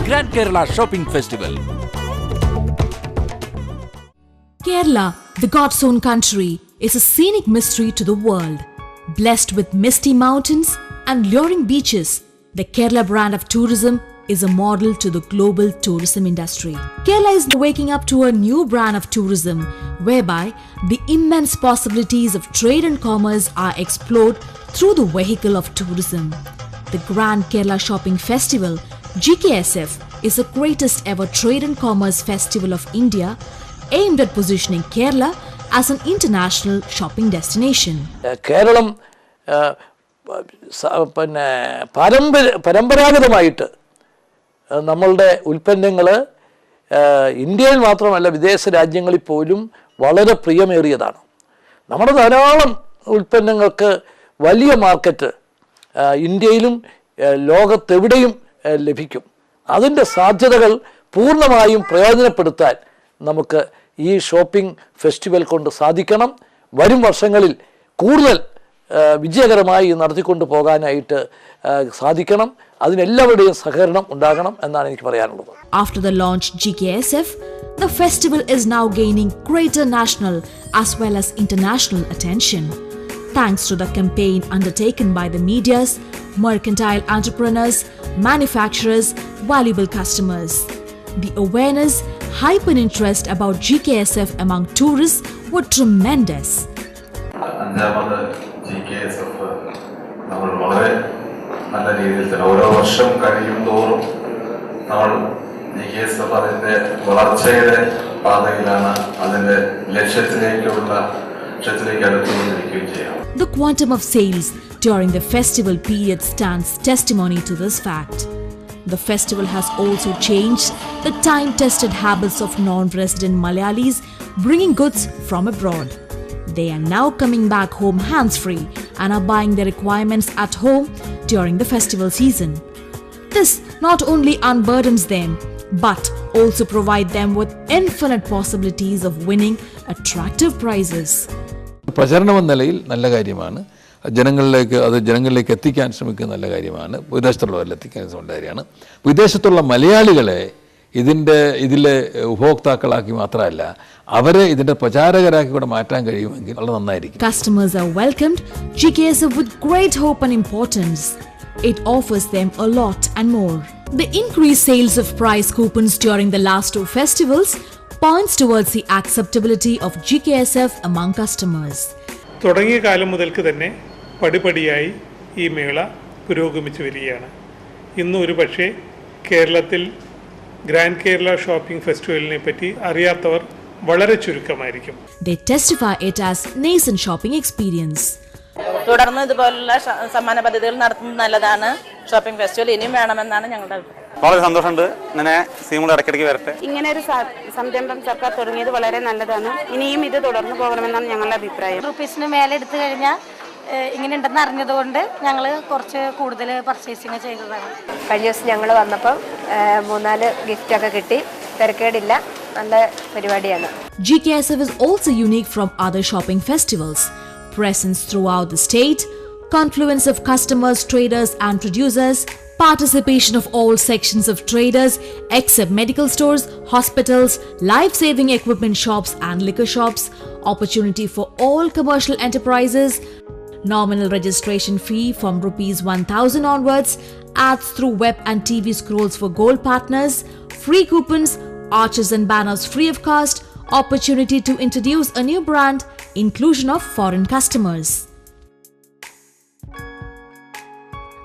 Grand Kerala Shopping Festival. Kerala, the God's own country, is a scenic mystery to the world. Blessed with misty mountains and luring beaches, the Kerala brand of tourism is a model to the global tourism industry. Kerala is waking up to a new brand of tourism whereby the immense possibilities of trade and commerce are explored through the vehicle of tourism. The Grand Kerala Shopping Festival, GKSF, is the greatest ever trade and commerce festival of India, aimed at positioning Kerala as an international shopping destination. Keralam പരമ്പരാഗതമായിട്ട് നമ്മളുടെ ഉൽപ്പന്നങ്ങൾ ഇന്ത്യയിൽ മാത്രമല്ല വിദേശ രാജ്യങ്ങളിൽ പോലും വളരെ പ്രിയമേറിയതാണ്. നമ്മുടെ ധാരാളം ഉൽപ്പന്നങ്ങൾക്ക് വലിയ മാർക്കറ്റ് ഇന്ത്യയിലും ലോകത്തെവിടെയും ലഭിക്കും. അതിൻ്റെ സാധ്യതകൾ പൂർണ്ണമായും പ്രയോജനപ്പെടുത്താൻ നമുക്ക് ഈ ഷോപ്പിംഗ് ഫെസ്റ്റിവൽ കൊണ്ട് സാധിക്കണം. വരും വർഷങ്ങളിൽ കൂടുതൽ വിജയകരമായി നടത്തിക്കൊണ്ട് പോകാനായിട്ട് സാധിക്കണം. അതിനെല്ലാവരുടെയും സഹകരണം ഉണ്ടാകണം എന്നാണ് എനിക്ക് പറയാനുള്ളത്. After the launch GKSF, the festival is now gaining greater national as well as international attention. Thanks to the campaign undertaken by the medias, mercantile entrepreneurs, manufacturers, valuable customers. The awareness, hype and interest about GKSF among tourists were tremendous. അഞ്ചാമത് GKSF നമ്മൾ വളരെ നല്ല രീതിയിൽ തന്നെ ഓരോ വർഷം കഴിയും തോറും നമ്മൾ GKSF അതിൻ്റെ വളർച്ചയുടെ പാതയിലാണ്, അതിൻ്റെ ലക്ഷ്യത്തിലേക്ക് അടുത്തുകൊണ്ടിരിക്കുകയും ചെയ്യാം. The quantum of sales during the festival period stands testimony to this fact. The festival has also changed the time-tested habits of non-resident Malayalis bringing goods from abroad. They are now coming back home hands-free and are buying their requirements at home during the festival season. This not only unburdens them, but also provide them with infinite possibilities of winning attractive prizes. പ്രചരണം എന്ന നിലയിൽ നല്ല കാര്യമാണ്. ജനങ്ങളിലേക്ക് എത്തിക്കാൻ ശ്രമിക്കുന്ന നല്ല കാര്യമാണ്. വിദേശത്തുള്ളവരിൽ എത്തിക്കാൻ ശ്രമിക്കുന്ന കാര്യമാണ്. വിദേശത്തുള്ള മലയാളികളെ ഇതിലെ ഉപഭോക്താക്കളാക്കി മാത്രമല്ല, അവരെ ഇതിന്റെ പ്രചാരകരാക്കി കൂടെ മാറ്റാൻ കഴിയുമെങ്കിൽ വളരെ നന്നായിരിക്കും. Customers are welcomed GKSF with great hope and importance. It offers them a lot and more. The increased sales of prize coupons during the last two festivals points towards the acceptability of GKSF among customers. തുടങ്ങിയ കാലം മുതൽക്ക് തന്നെ പടിപടിയായി ഈ മേള പുരോഗമിച്ചു വരികയാണ്. ഇന്ന് ഒരു പക്ഷേ കേരളത്തിൽ ഗ്രാൻഡ് കേരള ഷോപ്പിംഗ് ഫെസ്റ്റിവലിനെ പറ്റി അറിയാത്തവർ വളരെ ചുരുക്കമായിരിക്കും. They testify it as nascent shopping experience. തുടർന്ന് ഇതുപോലുള്ള സമ്മാന പദ്ധതികൾ നടത്തുന്നത് നല്ലതാണ്. ഷോപ്പിംഗ് ഫെസ്റ്റിവൽ ഇനിയും വേണമെന്നാണ് ഞങ്ങളുടെ അഭിപ്രായം. വളരെ സന്തോഷമുണ്ട്. ഇങ്ങനെ സ്കീമുകൾ ഇടയ്ക്കിടയ്ക്ക് വരട്ടെ. ഇങ്ങനെ ഒരു സംരംഭം സർക്കാർ തുടങ്ങിയത് വളരെ നല്ലതാണ്. ഇനിയും ഇത് തുടർന്ന് പോകണമെന്നാണ് ഞങ്ങളുടെ അഭിപ്രായം. റുപ്പീസിന് മേലെ എടുത്തു കഴിഞ്ഞാൽ ഇങ്ങനെ ഉണ്ടെന്ന് അറിഞ്ഞതുകൊണ്ട് ഞങ്ങൾ കുറച്ച് കൂടുതൽ പർച്ചേസിങ് ചെയ്തതാണ്. കഴിഞ്ഞ ദിവസം ഞങ്ങൾ വന്നപ്പോൾ 3-4 ഗിഫ്റ്റൊക്കെ കിട്ടി. തിരക്കേടില്ല, നല്ല പരിപാടിയാണ്. GKSF is also unique from other shopping festivals. Presence throughout the state, confluence of customers, traders and producers, participation of all sections of traders except medical stores, hospitals, life-saving equipment shops and liquor shops, opportunity for all commercial enterprises, nominal registration fee from ₹1,000 onwards, ads through web and TV scrolls for gold partners, free coupons, arches and banners free of cost, opportunity to introduce a new brand, inclusion of foreign customers.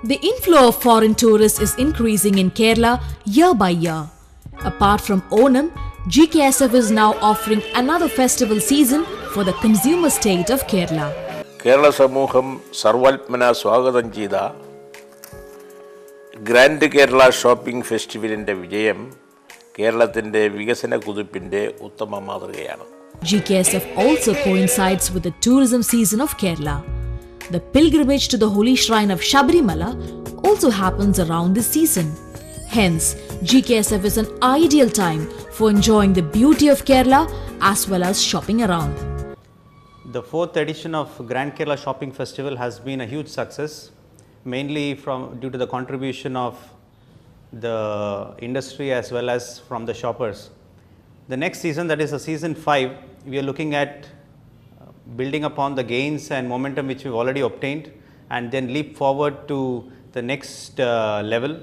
The inflow of foreign tourists is increasing in Kerala year by year. Apart from Onam, GKSF is now offering another festival season for the consumer state of Kerala. Kerala സമൂഹം സർവാത്മന സ്വാഗതം ചെയ്ത grand Kerala shopping ഫെസ്റ്റിവലിൻ്റെ വിജയം കേരളത്തിൻ്റെ വികസന കുതിപ്പിൻ്റെ ഉത്തമ മാതൃകയാണ്. GKSF also coincides with the tourism season of Kerala. The pilgrimage to the holy shrine of Shabarimala also happens around this season. Hence, GKSF is an ideal time for enjoying the beauty of Kerala as well as shopping around. The 4th edition of Grand Kerala Shopping Festival has been a huge success, mainly due to the contribution of the industry as well as from the shoppers. The next season, that is season 5, we are looking at building upon the gains and momentum which we've already obtained and then leap forward to the next level.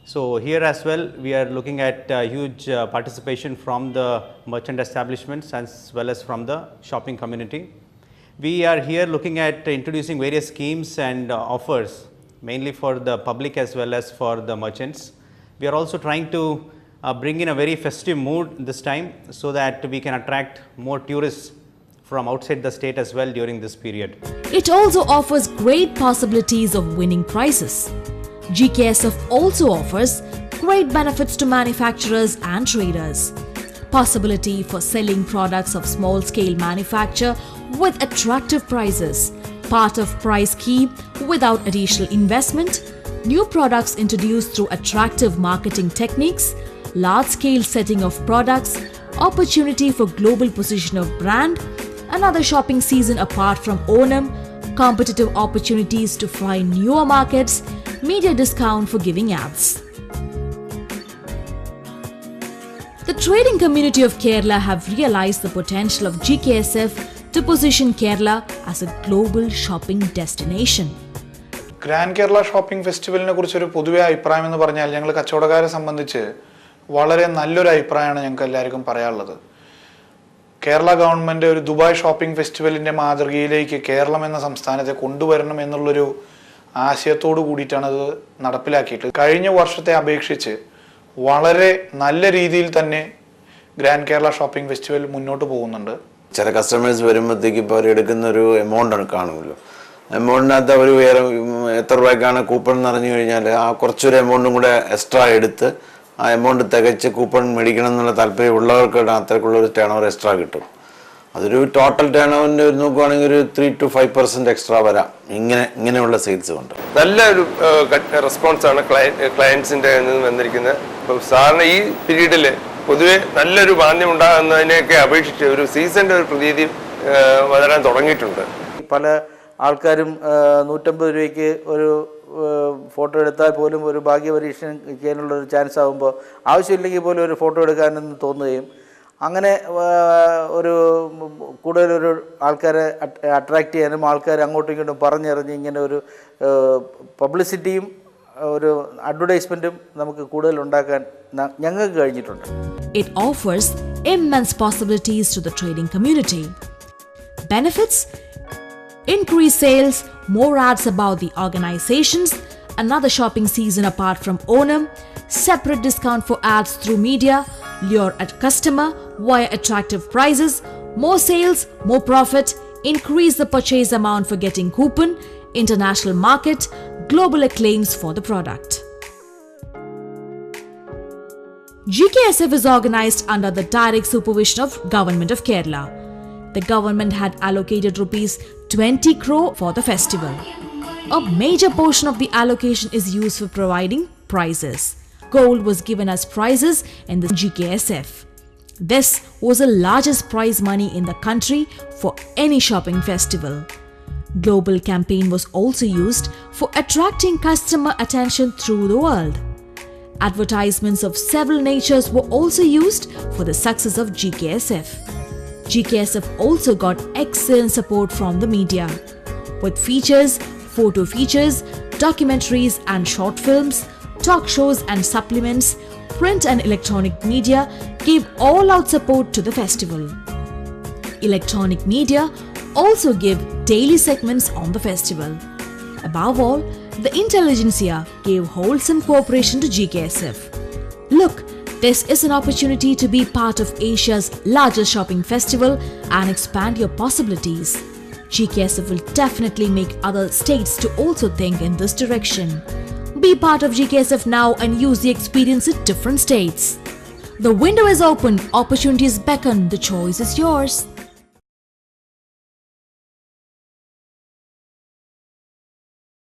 So here as well, we are looking at huge participation from the merchant establishments as well as from the shopping community. We are here looking at introducing various schemes and offers, mainly for the public as well as for the merchants. We are also trying to bring in a very festive mood this time so that we can attract more tourists from outside the state as well during this period. It also offers great possibilities of winning prizes. GKSF also offers great benefits to manufacturers and traders. Possibility for selling products of small scale manufacture with attractive prices, part of price scheme without additional investment, new products introduced through attractive marketing techniques, large scale setting of products, opportunity for global position of brand, another shopping season apart from Onam, competitive opportunities to find newer markets, media discount for giving ads. The trading community of Kerala have realized the potential of GKSF to position Kerala as a global shopping destination. Grand Kerala shopping ഫെസ്റ്റിവലിനെ കുറിച്ചൊരു പൊതുവെ അഭിപ്രായം എന്ന് പറഞ്ഞാൽ ഞങ്ങൾ കച്ചവടക്കാരെ സംബന്ധിച്ച് വളരെ നല്ലൊരു അഭിപ്രായമാണ് ഞങ്ങൾക്ക് എല്ലാവർക്കും പറയാനുള്ളത്. കേരള ഗവൺമെൻറ് ഒരു ദുബായ് ഷോപ്പിംഗ് ഫെസ്റ്റിവലിൻ്റെ മാതൃകയിലേക്ക് കേരളം എന്ന സംസ്ഥാനത്തെ കൊണ്ടുവരണം എന്നുള്ളൊരു ആശയത്തോടു കൂടിയിട്ടാണ് അത് നടപ്പിലാക്കിയിട്ട് കഴിഞ്ഞ വർഷത്തെ അപേക്ഷിച്ച് വളരെ നല്ല രീതിയിൽ തന്നെ ഗ്രാൻഡ് കേരള ഷോപ്പിംഗ് ഫെസ്റ്റിവൽ മുന്നോട്ട് പോകുന്നുണ്ട്. ചില കസ്റ്റമേഴ്സ് വരുമ്പോഴത്തേക്ക് ഇപ്പോൾ അവർ എടുക്കുന്നൊരു എമൗണ്ടാണ് കാണുമല്ലോ, എമൗണ്ടിനകത്ത് അവർ വേറെ എത്ര രൂപയ്ക്കാണ് കൂപ്പൺ എന്ന് അറിഞ്ഞു കഴിഞ്ഞാൽ ആ കുറച്ചൊരു എമൗണ്ടും കൂടെ എക്സ്ട്രാ എടുത്ത് ആ എമൗണ്ട് തികച്ച് കൂപ്പൺ മേടിക്കണം എന്നുള്ള താല്പര്യമുള്ളവർക്ക് അത്രയ്ക്കുള്ളൊരു ടേൺ ഓവർ എക്സ്ട്രാ കിട്ടും. അതൊരു ടോട്ടൽ ടേൺ ഓവറിൻ്റെ നോക്കുവാണെങ്കിൽ ഒരു 3-5% എക്സ്ട്രാ വരാം ഇങ്ങനെയുള്ള സെയിൽസ് കൊണ്ട്. നല്ലൊരു റെസ്പോൺസാണ് ക്ലയൻസിൻ്റെ നിന്ന് വന്നിരിക്കുന്നത്. ഇപ്പോൾ സാറിന് ഈ പീരീഡിൽ പൊതുവെ നല്ലൊരു മാന്യം ഉണ്ടാകുന്നതിനെയൊക്കെ അപേക്ഷിച്ച് ഒരു സീസണിൻ്റെ ഒരു പ്രതീതി വരാൻ തുടങ്ങിയിട്ടുണ്ട്. പല ആൾക്കാരും 150 രൂപയ്ക്ക് ഒരു ഫോട്ടോ എടുത്താൽ പോലും ഒരു ഭാഗ്യപരീക്ഷണം ചെയ്യാനുള്ളൊരു ചാൻസ് ആകുമ്പോൾ ആവശ്യമില്ലെങ്കിൽ പോലും ഒരു ഫോട്ടോ എടുക്കാനെന്ന് തോന്നുകയും അങ്ങനെ ഒരു കൂടുതലൊരു ആൾക്കാരെ അട്രാക്റ്റ് ചെയ്യാനും ആൾക്കാരെ അങ്ങോട്ടും ഇങ്ങോട്ടും പറഞ്ഞറിഞ്ഞ് ഇങ്ങനെ ഒരു പബ്ലിസിറ്റിയും ഒരു അഡ്വർടൈസ്മെൻറ്റും നമുക്ക് കൂടുതൽ ഉണ്ടാക്കാൻ ഞങ്ങൾക്ക് കഴിഞ്ഞിട്ടുണ്ട്. It offers immense possibilities to the trading community. Benefits: increased sales, more ads about the organizations, another shopping season apart from Onam, separate discount for ads through media, lure at customer via attractive prices, more sales, more profit, increase the purchase amount for getting coupon, international market, global acclaims for the product. GKSF is organized under the direct supervision of Government of Kerala. The government had allocated rupees 20 crore for the festival. A major portion of the allocation is used for providing prizes. Gold was given as prizes in the GKSF. This was the largest prize money in the country for any shopping festival. Global campaign was also used for attracting customer attention through the world. Advertisements of several natures were also used for the success of GKSF. GKSF also got excellent support from the media, with features, photo features, documentaries and short films, talk shows and supplements. Print and electronic media gave all-out support to the festival. Electronic media also gave daily segments on the festival. Above all, the intelligentsia gave wholesome cooperation to GKSF. Look, this is an opportunity to be part of Asia's largest shopping festival and expand your possibilities. GKSF will definitely make other states to also think in this direction. Be part of GKSF now and use the experience in different states. The window is open, opportunities beckon, the choice is yours.